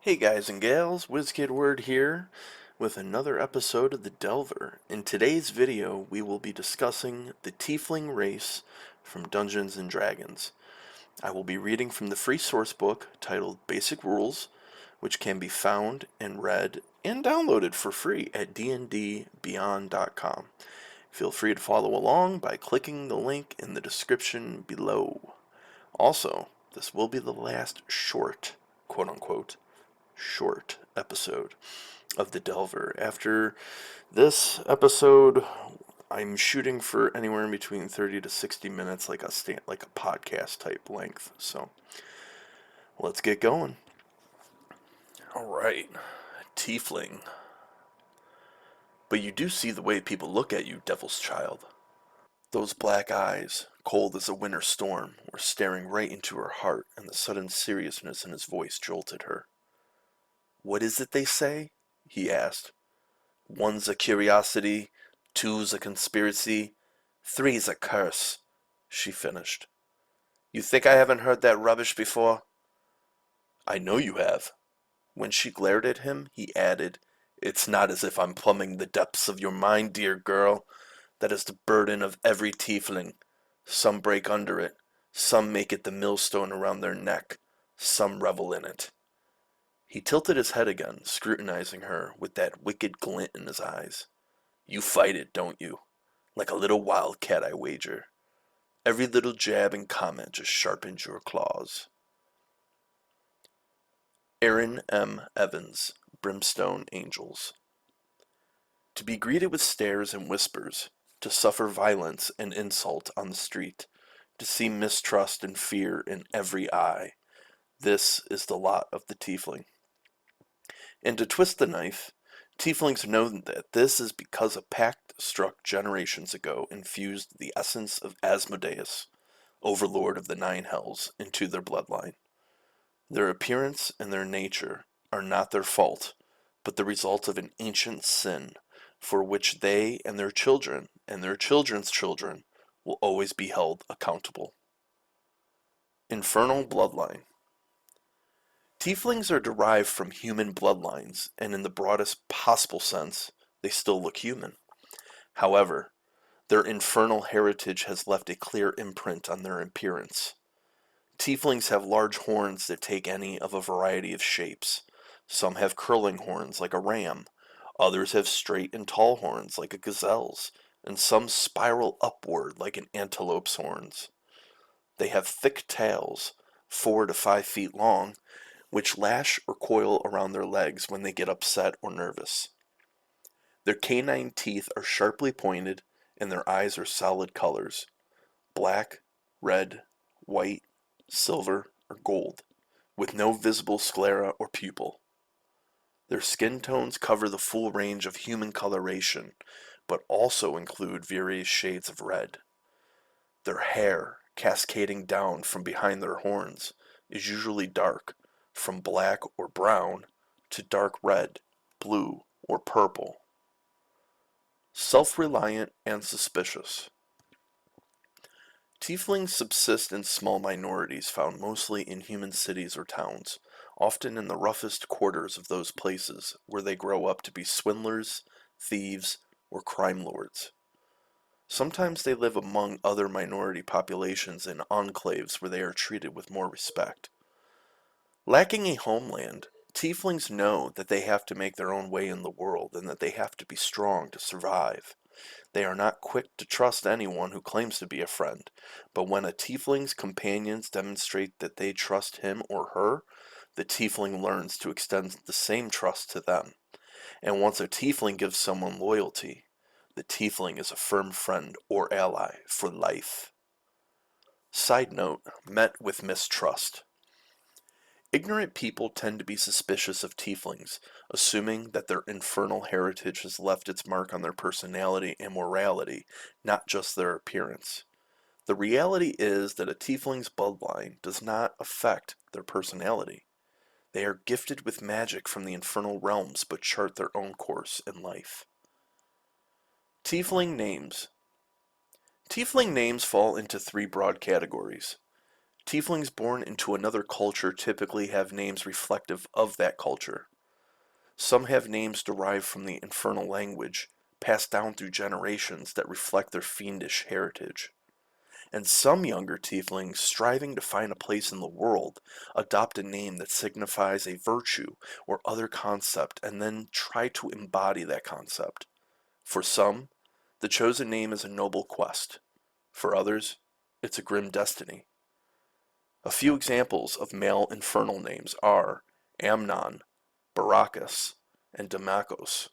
Hey guys and gals, WizKidWord here with another episode of The Delver. In today's video, we will be discussing the Tiefling race from Dungeons & Dragons. I will be reading from the free source book titled Basic Rules, which can be found and read and downloaded for free at dndbeyond.com. Feel free to follow along by clicking the link in the description below. Also, this will be the last short, quote-unquote, short episode of The Delver. After this episode, I'm shooting for anywhere in between 30 to 60 minutes, like a podcast type length. So let's get going. All right, Tiefling. But you do see the way people look at you, Devil's Child. Those black eyes, cold as a winter storm, were staring right into her heart, and the sudden seriousness in his voice jolted her. "What is it they say?" he asked. "One's a curiosity, two's a conspiracy, three's a curse," she finished. "You think I haven't heard that rubbish before?" "I know you have." When she glared at him, he added, "It's not as if I'm plumbing the depths of your mind, dear girl. That is the burden of every tiefling. Some break under it, some make it the millstone around their neck, some revel in it." He tilted his head again, scrutinizing her with that wicked glint in his eyes. "You fight it, don't you? Like a little wildcat, I wager. Every little jab and comment just sharpens your claws." Aaron M. Evans, Brimstone Angels. To be greeted with stares and whispers, to suffer violence and insult on the street, to see mistrust and fear in every eye, this is the lot of the tiefling. And to twist the knife, tieflings know that this is because a pact struck generations ago infused the essence of Asmodeus, overlord of the Nine Hells, into their bloodline. Their appearance and their nature are not their fault, but the result of an ancient sin for which they and their children and their children's children will always be held accountable. Infernal Bloodline. Tieflings are derived from human bloodlines, and in the broadest possible sense, they still look human. However, their infernal heritage has left a clear imprint on their appearance. Tieflings have large horns that take any of a variety of shapes. Some have curling horns like a ram, others have straight and tall horns like a gazelle's, and some spiral upward like an antelope's horns. They have thick tails, 4 to 5 feet long, which lash or coil around their legs when they get upset or nervous. Their canine teeth are sharply pointed, and their eyes are solid colors: black, red, white, silver, or gold, with no visible sclera or pupil. Their skin tones cover the full range of human coloration, but also include various shades of red. Their hair, cascading down from behind their horns, is usually dark, from black or brown to dark red, blue, or purple. Self-reliant and suspicious. Tieflings subsist in small minorities found mostly in human cities or towns, often in the roughest quarters of those places where they grow up to be swindlers, thieves, or crime lords. Sometimes they live among other minority populations in enclaves where they are treated with more respect. Lacking a homeland, tieflings know that they have to make their own way in the world and that they have to be strong to survive. They are not quick to trust anyone who claims to be a friend, but when a tiefling's companions demonstrate that they trust him or her, the tiefling learns to extend the same trust to them. And once a tiefling gives someone loyalty, the tiefling is a firm friend or ally for life. Side note, met with mistrust. Ignorant people tend to be suspicious of tieflings, assuming that their infernal heritage has left its mark on their personality and morality, not just their appearance. The reality is that a tiefling's bloodline does not affect their personality. They are gifted with magic from the infernal realms but chart their own course in life. Tiefling names. Tiefling names fall into three broad categories: Tieflings born into another culture typically have names reflective of that culture. Some have names derived from the infernal language, passed down through generations that reflect their fiendish heritage. And some younger tieflings, striving to find a place in the world, adopt a name that signifies a virtue or other concept and then try to embody that concept. For some, the chosen name is a noble quest. For others, it's a grim destiny. A few examples of male infernal names are Amnon, Baracus, and Damachos.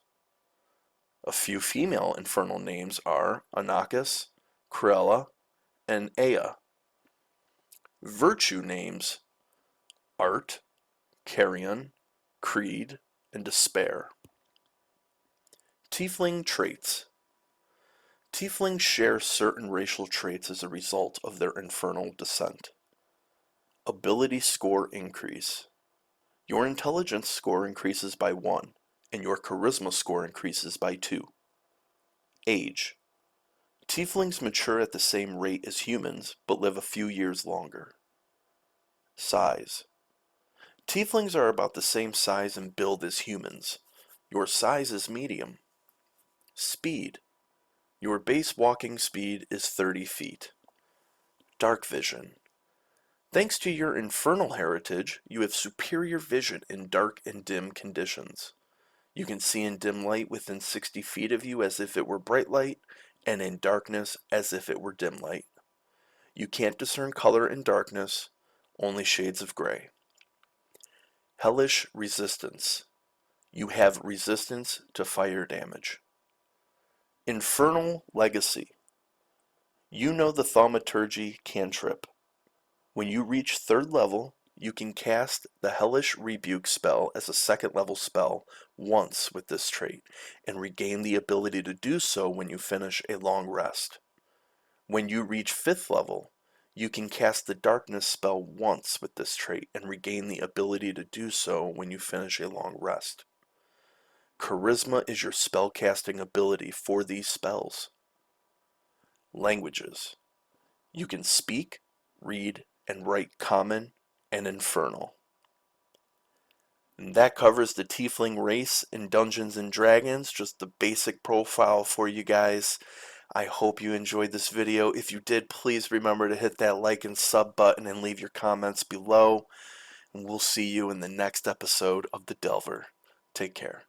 A few female infernal names are Anakis, Cruella, and Ea. Virtue names: Art, Carrion, Creed, and Despair. Tiefling traits. Tieflings share certain racial traits as a result of their infernal descent. Ability score increase. Your intelligence score increases by 1, and your charisma score increases by 2. Age. Tieflings mature at the same rate as humans, but live a few years longer. Size. Tieflings are about the same size and build as humans. Your size is medium. Speed. Your base walking speed is 30 feet. Dark vision. Thanks to your infernal heritage, you have superior vision in dark and dim conditions. You can see in dim light within 60 feet of you as if it were bright light, and in darkness as if it were dim light. You can't discern color in darkness, only shades of gray. Hellish resistance. You have resistance to fire damage. Infernal legacy. You know the thaumaturgy cantrip. When you reach 3rd level, you can cast the Hellish Rebuke spell as a 2nd level spell once with this trait, and regain the ability to do so when you finish a long rest. When you reach 5th level, you can cast the Darkness spell once with this trait, and regain the ability to do so when you finish a long rest. Charisma is your spellcasting ability for these spells. Languages. You can speak, read, and write Common and Infernal. And that covers the Tiefling race in Dungeons and Dragons, just the basic profile for you guys. I hope you enjoyed this video. If you did, please remember to hit that like and sub button and leave your comments below. And we'll see you in the next episode of The Delver. Take care.